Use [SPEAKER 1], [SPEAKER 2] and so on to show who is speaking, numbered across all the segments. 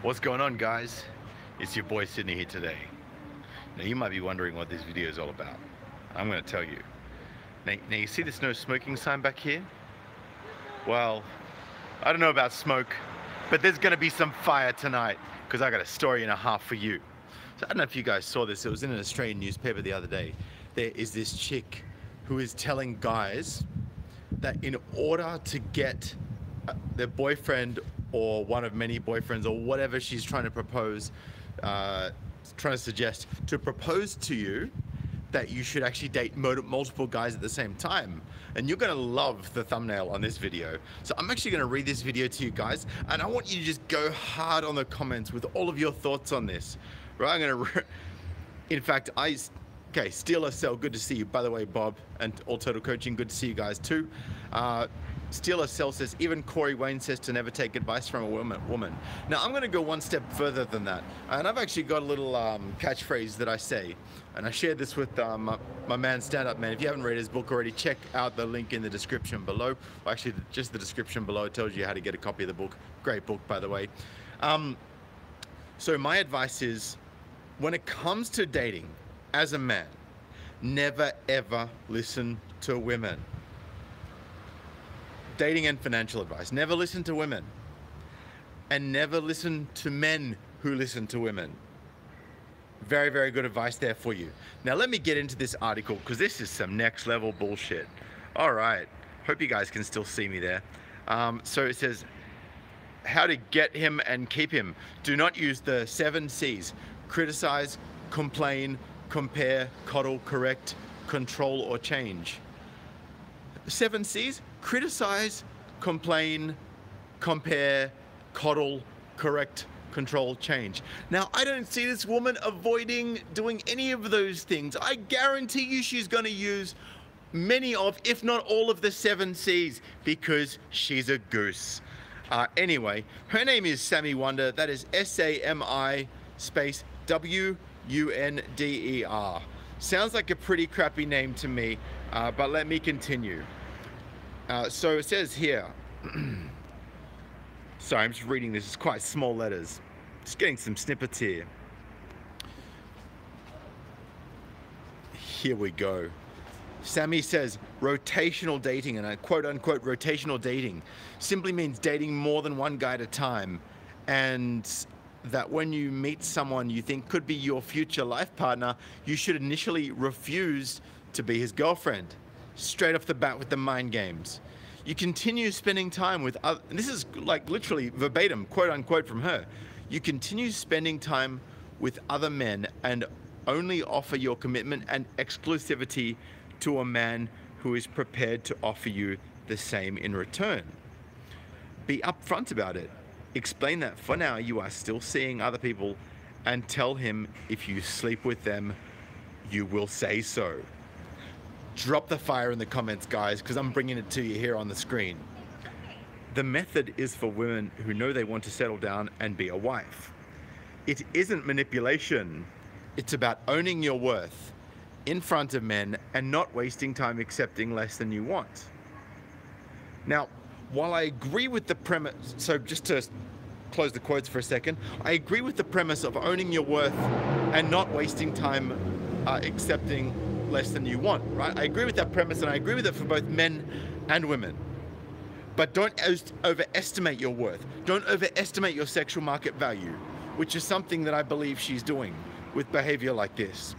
[SPEAKER 1] What's going on, guys? It's your boy Sydney here today. Now you might be wondering what this video is all about. I'm going to tell you. Now you see this no smoking sign back here? Well, I don't know about smoke, but there's going to be some fire tonight because I got a story and a half for you. So I don't know if you guys saw this. It was in an Australian newspaper the other day. There is this chick who is telling guys that in order to get their boyfriend or one of many boyfriends or whatever she's trying to propose, trying to suggest to propose to you, that you should actually date multiple guys at the same time. And you're gonna love the thumbnail on this video. So I'm actually gonna read this video to you guys, and I want you to just go hard on the comments with all of your thoughts on this. Right, in fact, okay, Steal or Sell, good to see you. By the way, Bob and All Total Coaching, good to see you guys too. Steal or Sell says, even Corey Wayne says to never take advice from a woman. Now, I'm going to go one step further than that. And I've actually got a little catchphrase that I say. And I shared this with my man, Stand Up Man. If you haven't read his book already, check out the link in the description below. Well, actually, just the description below tells you how to get a copy of the book. Great book, by the way. So my advice is, when it comes to dating as a man, never ever listen to women. Dating and financial advice. Never listen to women. And never listen to men who listen to women. Very, very good advice there for you. Now let me get into this article because this is some next level bullshit. All right. Hope you guys can still see me there. So it says, how to get him and keep him. Do not use the 7 C's. Criticize, complain, compare, coddle, correct, control, or change. 7 C's? Criticize, complain, compare, coddle, correct, control, change. Now, I don't see this woman avoiding doing any of those things. I guarantee you she's going to use many of, if not all of the 7 C's because she's a goose. Anyway, her name is Sammy Wonder. That is S-A-M-I space W-U-N-D-E-R. Sounds like a pretty crappy name to me, but let me continue. So it says here, sorry, I'm just reading this, it's quite small letters. Just getting some snippets here. Here we go. Sammy says, rotational dating, and I quote unquote, rotational dating, simply means dating more than one guy at a time. And that when you meet someone you think could be your future life partner, you should initially refuse to be his girlfriend. Straight off the bat with the mind games. You continue spending time with other, and this is like literally verbatim, quote unquote from her. You continue spending time with other men and only offer your commitment and exclusivity to a man who is prepared to offer you the same in return. Be upfront about it. Explain that for now you are still seeing other people, and tell him if you sleep with them, you will say so. Drop the fire in the comments, guys, because I'm bringing it to you here on the screen. The method is for women who know they want to settle down and be a wife. It isn't manipulation. It's about owning your worth in front of men and not wasting time accepting less than you want. Now, while I agree with the premise, so just to close the quotes for a second, I agree with the premise of owning your worth and not wasting time accepting less than you want, right? I agree with that premise, and I agree with it for both men and women. But don't overestimate your worth. Don't overestimate your sexual market value, which is something that I believe she's doing with behavior like this.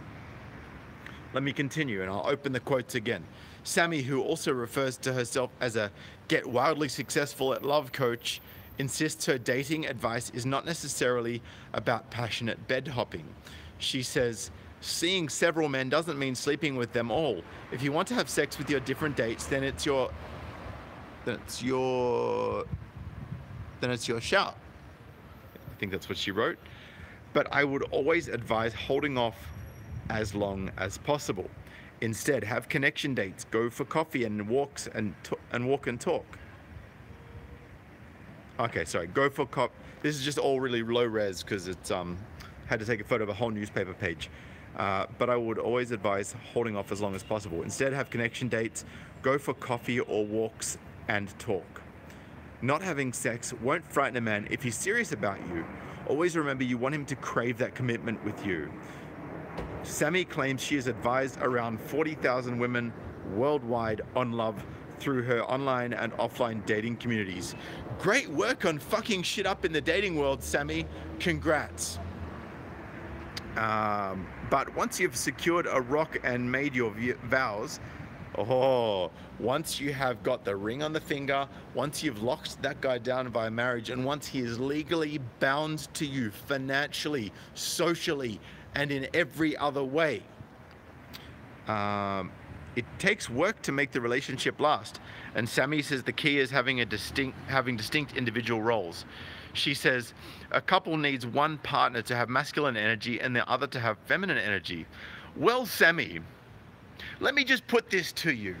[SPEAKER 1] Let me continue, and I'll open the quotes again. Sammy, who also refers to herself as a get wildly successful at love coach, insists her dating advice is not necessarily about passionate bed hopping. She says, seeing several men doesn't mean sleeping with them all. If you want to have sex with your different dates, then it's your shout. I think that's what she wrote. But I would always advise holding off as long as possible. Instead, have connection dates, go for coffee and walks and walk and talk. Okay, sorry, go for this is just all really low res because it's had to take a photo of a whole newspaper page. But I would always advise holding off as long as possible. Instead, have connection dates, go for coffee or walks and talk. Not having sex won't frighten a man if he's serious about you. Always remember you want him to crave that commitment with you. Sammy claims she has advised around 40,000 women worldwide on love through her online and offline dating communities. Great work on fucking shit up in the dating world, Sammy. Congrats. But once you've secured a rock and made your vows, once you have got the ring on the finger, once you've locked that guy down via marriage, and once he is legally bound to you financially, socially, and in every other way, it takes work to make the relationship last. And Sammy says the key is having distinct individual roles. She says a couple needs one partner to have masculine energy and the other to have feminine energy. Well, Sammy, let me just put this to you.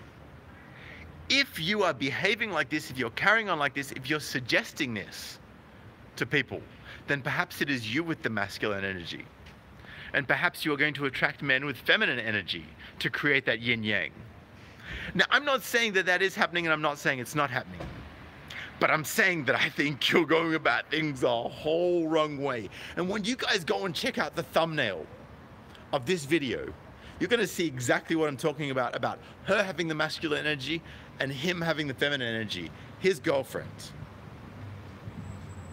[SPEAKER 1] If you are behaving like this, if you're carrying on like this, if you're suggesting this to people, then perhaps it is you with the masculine energy. And perhaps you are going to attract men with feminine energy to create that yin-yang. Now, I'm not saying that that is happening, and I'm not saying it's not happening. But I'm saying that I think you're going about things a whole wrong way. And when you guys go and check out the thumbnail of this video, you're going to see exactly what I'm talking about her having the masculine energy and him having the feminine energy. His girlfriend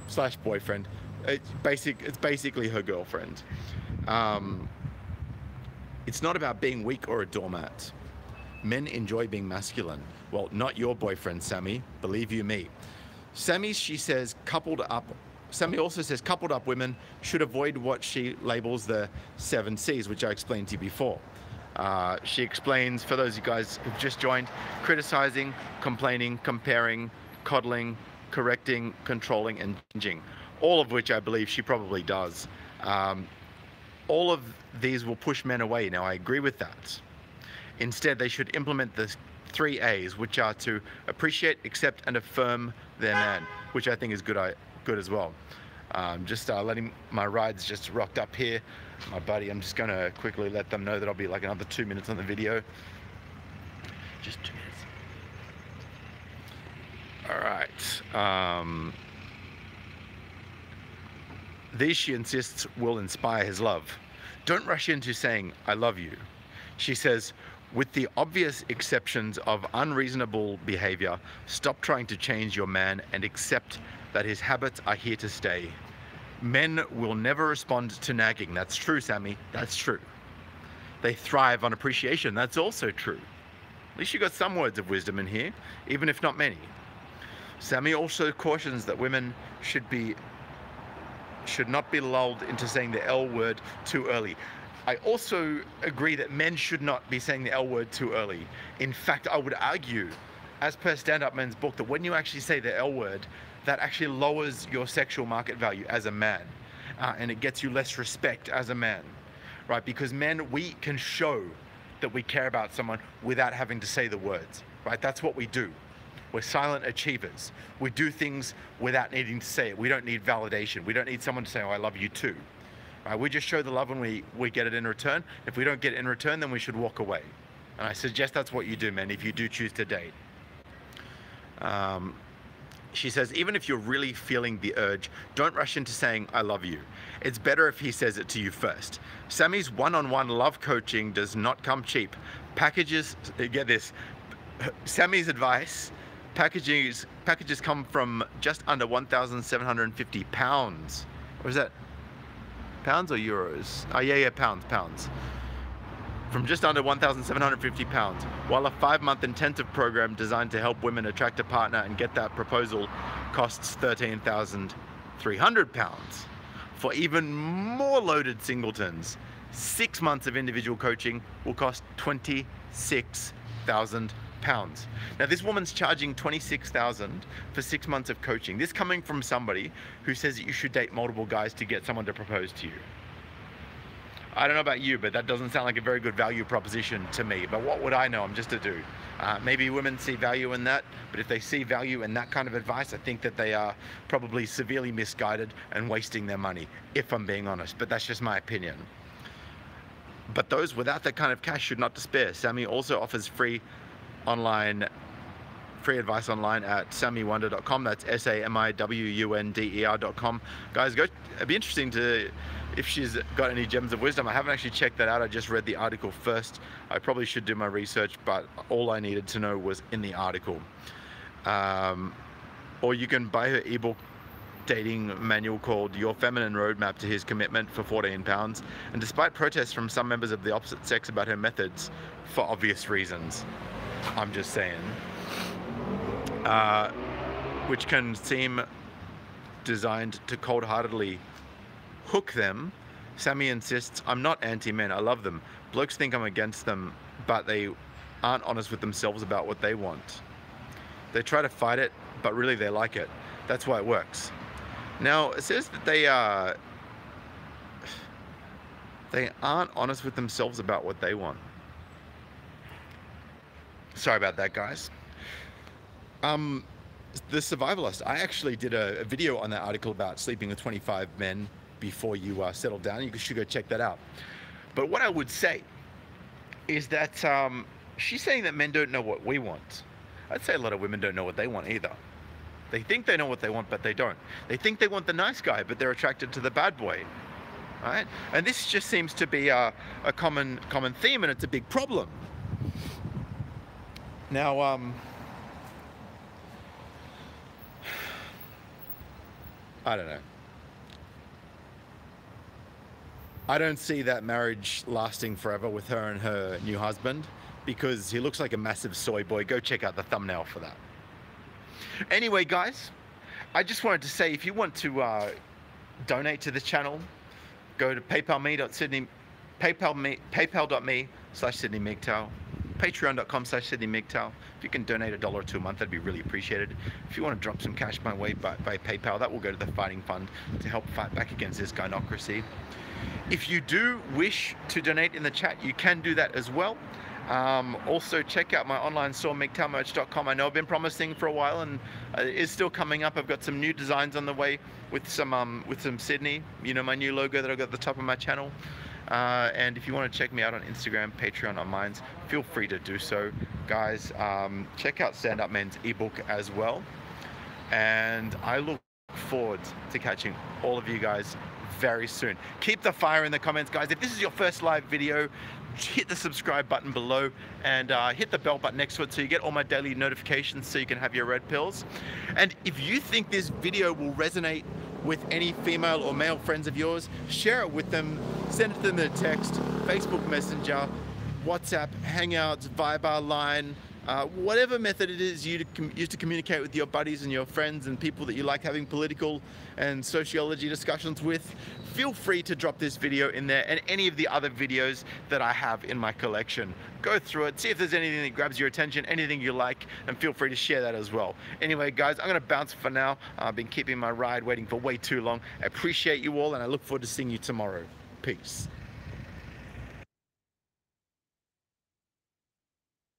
[SPEAKER 1] slash boyfriend. It's basically her girlfriend. It's not about being weak or a doormat. Men enjoy being masculine. Well, not your boyfriend, Sammy. Believe you me. Sammy also says coupled up women should avoid what she labels the 7 C's, which I explained to you before. She explains, for those of you guys who've just joined, criticizing, complaining, comparing, coddling, correcting, controlling, and changing. All of which I believe she probably does. All of these will push men away. Now, I agree with that. Instead, they should implement the 3 A's, which are to appreciate, accept, and affirm their man, which I think is good as well. Just letting my rides just rocked up here. My buddy, I'm just going to quickly let them know that I'll be like another 2 minutes on the video. Just 2 minutes. All right. These, she insists, will inspire his love. Don't rush into saying, I love you. She says, with the obvious exceptions of unreasonable behavior, stop trying to change your man and accept that his habits are here to stay. Men will never respond to nagging. That's true, Sammy. That's true. They thrive on appreciation. That's also true. At least you got some words of wisdom in here, even if not many. Sammy also cautions that women should not be lulled into saying the L word too early. I also agree that men should not be saying the L word too early. In fact, I would argue, as per Stand Up Men's book, that when you actually say the L word, that actually lowers your sexual market value as a man. And it gets you less respect as a man, right? Because men, we can show that we care about someone without having to say the words, right? That's what we do. We're silent achievers. We do things without needing to say it. We don't need validation. We don't need someone to say, oh, I love you too. We just show the love when we get it in return. If we don't get it in return, then we should walk away. And I suggest that's what you do, men, if you do choose to date. She says, even if you're really feeling the urge, don't rush into saying, I love you. It's better if he says it to you first. Sammy's one-on-one love coaching does not come cheap. Packages, get this, Sammy's advice, packages come from just under 1,750 pounds. Or is that pounds or euros? Oh, yeah, pounds. From just under 1,750 pounds, while a 5-month intensive program designed to help women attract a partner and get that proposal costs 13,300 pounds. For even more loaded singletons, 6 months of individual coaching will cost 26,000 pounds. Now, this woman's charging 26,000 for 6 months of coaching. This coming from somebody who says that you should date multiple guys to get someone to propose to you. I don't know about you, but that doesn't sound like a very good value proposition to me. But what would I know? I'm just a dude. Maybe women see value in that, but if they see value in that kind of advice, I think that they are probably severely misguided and wasting their money, if I'm being honest. But that's just my opinion. But those without that kind of cash should not despair. Sammy also offers free online free advice online at samiwunder.com. That's SAMIWUNDER.com. Guys, go. It'd be interesting to, if she's got any gems of wisdom. I haven't actually checked that out. I just read the article first. I probably should do my research, but all I needed to know was in the article. Or you can buy her ebook dating manual called Your Feminine Roadmap to His Commitment for £14. And despite protests from some members of the opposite sex about her methods, for obvious reasons, I'm just saying, which can seem designed to cold-heartedly hook them, Sammy insists, I'm not anti-men, I love them. Blokes think I'm against them, but they aren't honest with themselves about what they want. They try to fight it, but really they like it. That's why it works. Now, it says that they aren't honest with themselves about what they want. Sorry about that, guys. The Survivalist, I actually did a video on that article about sleeping with 25 men before you settle down. You should go check that out. But what I would say is that she's saying that men don't know what we want. I'd say a lot of women don't know what they want either. They think they know what they want, but they don't. They think they want the nice guy, but they're attracted to the bad boy. Right? And this just seems to be a common theme, and it's a big problem. Now, I don't know. I don't see that marriage lasting forever with her and her new husband, because he looks like a massive soy boy. Go check out the thumbnail for that. Anyway, guys, I just wanted to say, if you want to donate to the channel, go to paypal.me/sydneymgtow, patreon.com/sydneymgtow. If you can donate $1 or $2 a month, that'd be really appreciated. If you want to drop some cash my way by PayPal, that will go to the fighting fund to help fight back against this gynocracy. If you do wish to donate in the chat, you can do that as well. Also, check out my online store, MGTOWmerch.com. I know I've been promising for a while, and it is still coming up. I've got some new designs on the way with some Sydney, you know, my new logo that I've got at the top of my channel. And if you want to check me out on Instagram, Patreon, or Minds, feel free to do so. Guys, check out Stand Up Men's ebook as well. And I look forward to catching all of you guys very soon. Keep the fire in the comments, guys. If this is your first live video, hit the subscribe button below and hit the bell button next to it so you get all my daily notifications so you can have your red pills. And if you think this video will resonate with any female or male friends of yours, share it with them, send it to them in a text, Facebook Messenger, WhatsApp, Hangouts, Viber, Line, whatever method it is you use to communicate with your buddies and your friends and people that you like having political and sociology discussions with. Feel free to drop this video in there and any of the other videos that I have in my collection. Go through it, see if there's anything that grabs your attention, anything you like, and feel free to share that as well. Anyway, guys, I'm gonna bounce for now. I've been keeping my ride waiting for way too long. I appreciate you all, and I look forward to seeing you tomorrow. Peace.